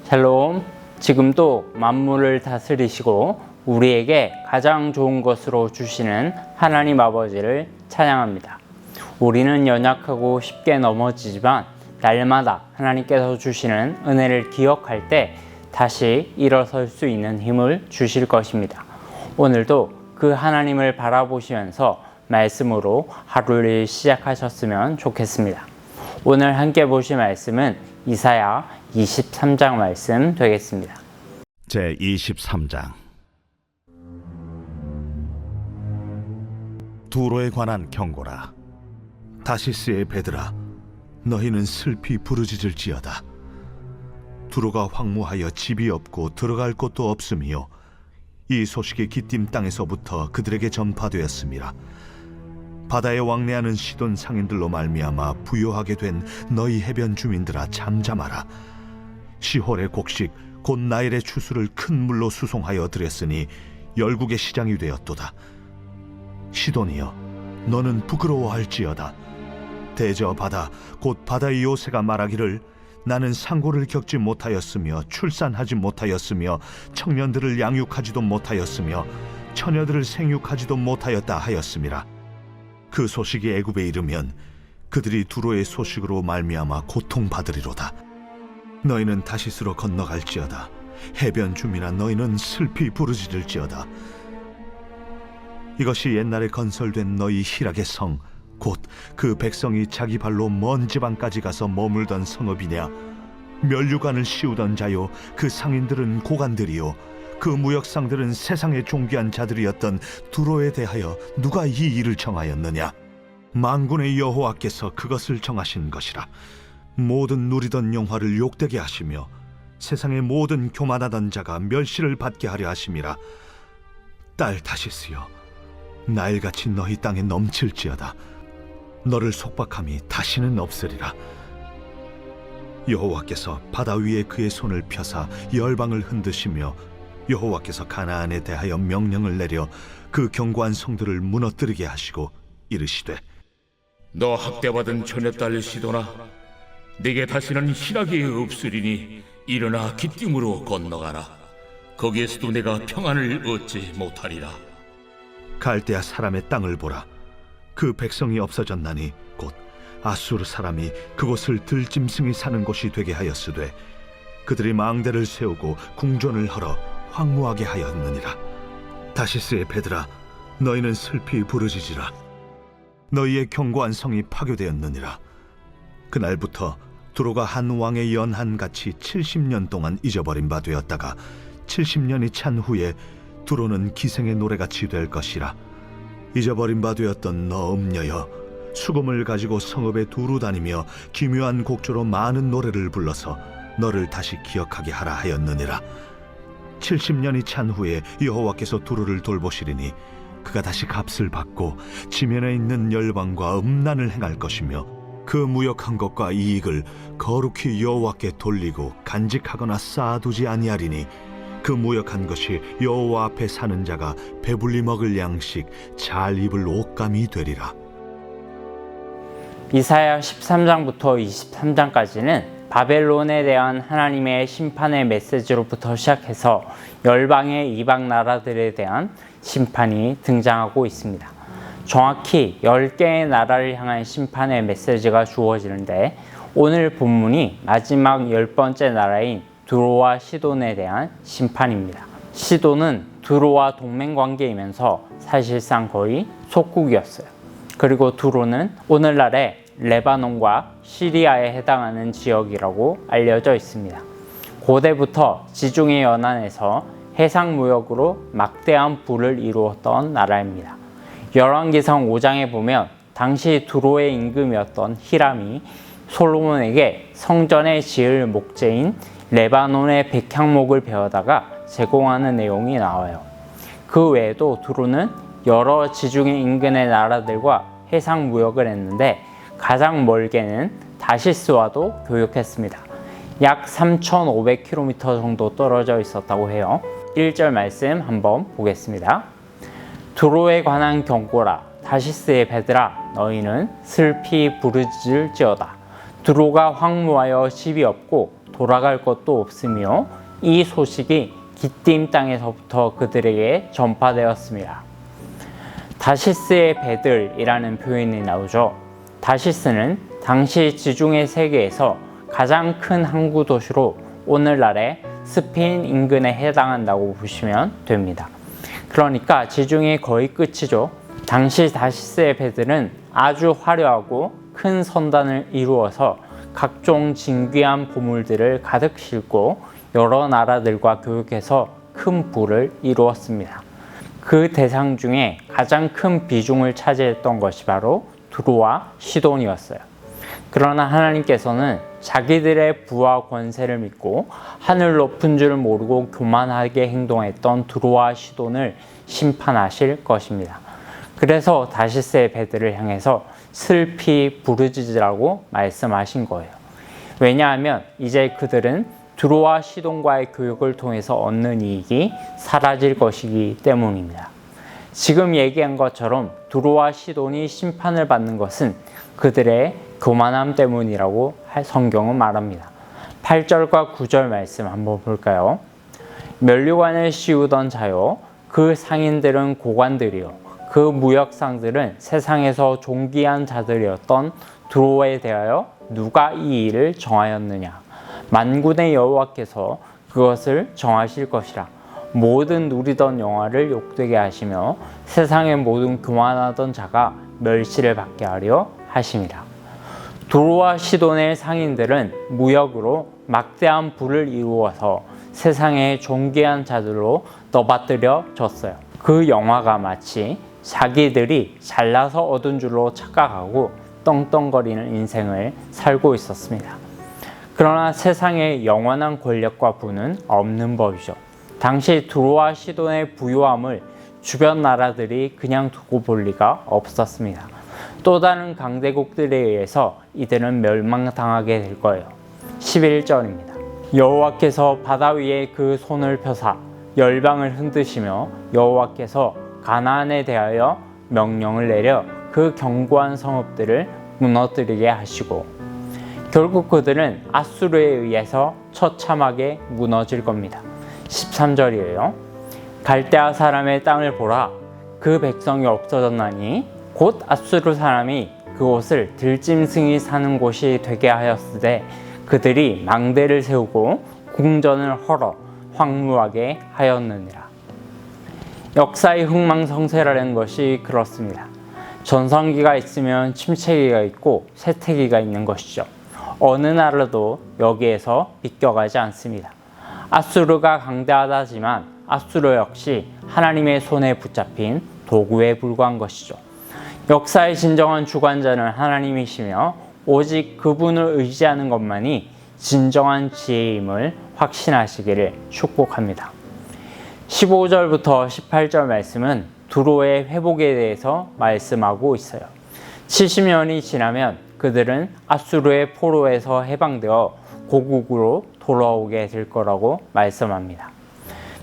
샬롬, 지금도 만물을 다스리시고 우리에게 가장 좋은 것으로 주시는 하나님 아버지를 찬양합니다. 우리는 연약하고 쉽게 넘어지지만 날마다 하나님께서 주시는 은혜를 기억할 때 다시 일어설 수 있는 힘을 주실 것입니다. 오늘도 그 하나님을 바라보시면서 말씀으로 하루를 시작하셨으면 좋겠습니다. 오늘 함께 보실 말씀은 이사야 23장 말씀 되겠습니다. 제23장 두로에 관한 경고라. 다시스의 배들아, 너희는 슬피 부르짖을지어다. 두로가 황무하여 집이 없고 들어갈 곳도 없으며 이 소식이 기띔 땅에서부터 그들에게 전파되었음이라. 바다에 왕래하는 시돈 상인들로 말미암아 부요하게 된 너희 해변 주민들아, 잠잠하라. 시홀의 곡식 곧 나일의 추수를 큰 물로 수송하여 들였으니 열국의 시장이 되었도다. 시돈이여, 너는 부끄러워할지어다. 대저 바다 곧 바다의 요새가 말하기를 나는 상고를 겪지 못하였으며 출산하지 못하였으며 청년들을 양육하지도 못하였으며 처녀들을 생육하지도 못하였다 하였음이라. 그 소식이 애굽에 이르면 그들이 두로의 소식으로 말미암아 고통받으리로다. 너희는 다시스로 건너갈지어다. 해변 주민아, 너희는 슬피 부르짖을지어다. 이것이 옛날에 건설된 너희 희락의 성, 곧 그 백성이 자기 발로 먼 지방까지 가서 머물던 성읍이냐? 면류관을 씌우던 자요, 그 상인들은 고관들이요, 그 무역상들은 세상의 존귀한 자들이었던 두로에 대하여 누가 이 일을 정하였느냐? 만군의 여호와께서 그것을 정하신 것이라. 모든 누리던 영화를 욕되게 하시며 세상의 모든 교만하던 자가 멸시를 받게 하려 하심이라. 딸 다시스여, 나일같이 너희 땅에 넘칠지어다. 너를 속박함이 다시는 없으리라. 여호와께서 바다 위에 그의 손을 펴사 열방을 흔드시며 여호와께서 가나안에 대하여 명령을 내려 그 견고한 성들을 무너뜨리게 하시고 이르시되, 너 학대받은 처녀딸 시도나, 네게 다시는 희락이 없으리니 일어나 기띔으로 건너가라. 거기에서도 내가 평안을 얻지 못하리라. 갈대아 사람의 땅을 보라. 그 백성이 없어졌나니 곧 아수르 사람이 그곳을 들짐승이 사는 곳이 되게 하였으되 그들이 망대를 세우고 궁전을 헐어 황무하게 하였느니라. 다시스의 배들아, 너희는 슬피 부르짖으라. 너희의 견고한 성이 파괴되었느니라. 그날부터 두로가 한 왕의 연한같이 70년 동안 잊어버린 바 되었다가 70년이 찬 후에 두로는 기생의 노래같이 될 것이라. 잊어버린 바 되었던 너 음녀여, 수금을 가지고 성읍에 두루 다니며 기묘한 곡조로 많은 노래를 불러서 너를 다시 기억하게 하라 하였느니라. 70년이 찬 후에 여호와께서 두로를 돌보시리니 그가 다시 값을 받고 지면에 있는 열방과 음란을 행할 것이며 그 무역한 것과 이익을 거룩히 여호와께 돌리고 간직하거나 쌓아두지 아니하리니 그 무역한 것이 여호와 앞에 사는 자가 배불리 먹을 양식, 잘 입을 옷감이 되리라. 이사야 13장부터 23장까지는 바벨론에 대한 하나님의 심판의 메시지로부터 시작해서 열방의 이방 나라들에 대한 심판이 등장하고 있습니다. 정확히 10개의 나라를 향한 심판의 메시지가 주어지는데 오늘 본문이 마지막 10번째 나라인 두로와 시돈에 대한 심판입니다. 시돈은 두로와 동맹관계이면서 사실상 거의 속국이었어요. 그리고 두로는 오늘날의 레바논과 시리아에 해당하는 지역이라고 알려져 있습니다. 고대부터 지중해 연안에서 해상무역으로 막대한 부를 이루었던 나라입니다. 열왕기상 5장에 보면 당시 두로의 임금이었던 히람이 솔로몬에게 성전에 지을 목재인 레바논의 백향목을 베어다가 제공하는 내용이 나와요. 그 외에도 두로는 여러 지중해 인근의 나라들과 해상 무역을 했는데 가장 멀게는 다시스와도 교역했습니다. 약 3,500km 정도 떨어져 있었다고 해요. 1절 말씀 한번 보겠습니다. 두로에 관한 경고라. 다시스의 배들아, 너희는 슬피 부르짖을지어다. 두로가 황무하여 집이 없고 돌아갈 것도 없으며 이 소식이 기띔 땅에서부터 그들에게 전파되었습니다. 다시스의 배들이라는 표현이 나오죠. 다시스는 당시 지중해 세계에서 가장 큰 항구 도시로 오늘날의 스페인 인근에 해당한다고 보시면 됩니다. 그러니까 지중해 거의 끝이죠. 당시 다시스의 배들은 아주 화려하고 큰 선단을 이루어서 각종 진귀한 보물들을 가득 싣고 여러 나라들과 교역해서 큰 부를 이루었습니다. 그 대상 중에 가장 큰 비중을 차지했던 것이 바로 두로와 시돈이었어요. 그러나 하나님께서는 자기들의 부와 권세를 믿고 하늘 높은 줄 모르고 교만하게 행동했던 두로와 시돈을 심판하실 것입니다. 그래서 다시스의 배들을 향해서 슬피 부르짖으라고 말씀하신 거예요. 왜냐하면 이제 그들은 두로와 시돈과의 교육을 통해서 얻는 이익이 사라질 것이기 때문입니다. 지금 얘기한 것처럼 두로와 시돈이 심판을 받는 것은 그들의 교만함 때문이라고 성경은 말합니다. 8절과 9절 말씀 한번 볼까요? 면류관을 씌우던 자요, 그 상인들은 고관들이요, 그 무역상들은 세상에서 존귀한 자들이었던 두로에 대하여 누가 이 일을 정하였느냐? 만군의 여호와께서 그것을 정하실 것이라. 모든 누리던 영화를 욕되게 하시며 세상의 모든 교만하던 자가 멸시를 받게 하려 하심이라. 두로와 시돈의 상인들은 무역으로 막대한 부를 이루어서 세상의 존귀한 자들로 떠받들여졌어요. 그 영화가 마치 자기들이 잘나서 얻은 줄로 착각하고 떵떵거리는 인생을 살고 있었습니다. 그러나 세상에 영원한 권력과 부는 없는 법이죠. 당시 두로와 시돈의 부유함을 주변 나라들이 그냥 두고 볼 리가 없었습니다. 또 다른 강대국들에 의해서 이들은 멸망당하게 될 거예요. 11절입니다. 여호와께서 바다 위에 그 손을 펴사 열방을 흔드시며 여호와께서 가나안에 대하여 명령을 내려 그 견고한 성읍들을 무너뜨리게 하시고, 결국 그들은 아수르에 의해서 처참하게 무너질 겁니다. 13절이에요. 갈대아 사람의 땅을 보라. 그 백성이 없어졌나니 곧 아수르 사람이 그곳을 들짐승이 사는 곳이 되게 하였으되 그들이 망대를 세우고 궁전을 헐어 황무하게 하였느니라. 역사의 흥망성쇠라는 것이 그렇습니다. 전성기가 있으면 침체기가 있고 쇠퇴기가 있는 것이죠. 어느 나라도 여기에서 비껴가지 않습니다. 아수르가 강대하다지만 아수르 역시 하나님의 손에 붙잡힌 도구에 불과한 것이죠. 역사의 진정한 주관자는 하나님이시며 오직 그분을 의지하는 것만이 진정한 지혜임을 확신하시기를 축복합니다. 15절부터 18절 말씀은 두로의 회복에 대해서 말씀하고 있어요. 70년이 지나면 그들은 아수르의 포로에서 해방되어 고국으로 돌아오게 될 거라고 말씀합니다.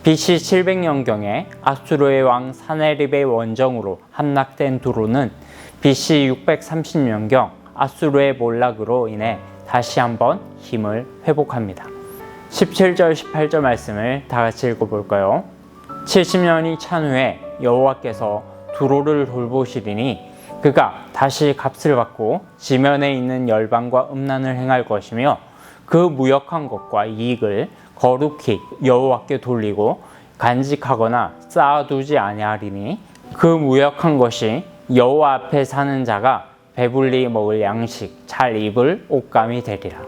BC 700년경에 아수르의 왕 사네립의 원정으로 함락된 두로는 BC 630년경 아수르의 몰락으로 인해 다시 한번 힘을 회복합니다. 17절 18절 말씀을 다 같이 읽어볼까요? 70년이 찬 후에 여호와께서 두로를 돌보시리니 그가 다시 값을 받고 지면에 있는 열방과 음란을 행할 것이며 그 무역한 것과 이익을 거룩히 여호와께 돌리고 간직하거나 쌓아두지 아니하리니 그 무역한 것이 여호와 앞에 사는 자가 배불리 먹을 양식, 잘 입을 옷감이 되리라.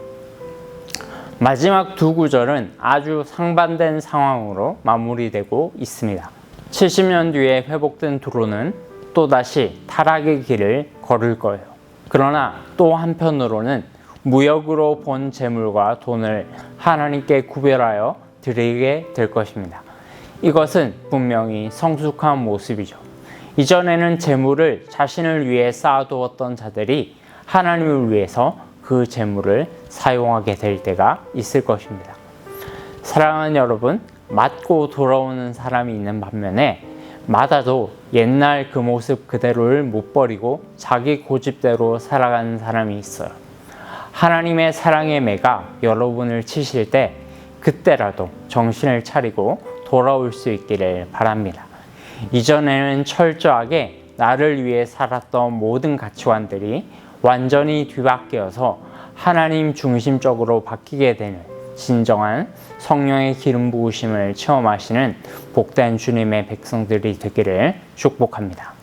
마지막 두 구절은 아주 상반된 상황으로 마무리되고 있습니다. 70년 뒤에 회복된 두로는 또다시 타락의 길을 걸을 거예요. 그러나 또 한편으로는 무역으로 번 재물과 돈을 하나님께 구별하여 드리게 될 것입니다. 이것은 분명히 성숙한 모습이죠. 이전에는 재물을 자신을 위해 쌓아두었던 자들이 하나님을 위해서 그 재물을 사용하게 될 때가 있을 것입니다. 사랑하는 여러분, 맞고 돌아오는 사람이 있는 반면에 맞아도 옛날 그 모습 그대로를 못 버리고 자기 고집대로 살아가는 사람이 있어요. 하나님의 사랑의 매가 여러분을 치실 때 그때라도 정신을 차리고 돌아올 수 있기를 바랍니다. 이전에는 철저하게 나를 위해 살았던 모든 가치관들이 완전히 뒤바뀌어서 하나님 중심적으로 바뀌게 되는 진정한 성령의 기름 부으심을 체험하시는 복된 주님의 백성들이 되기를 축복합니다.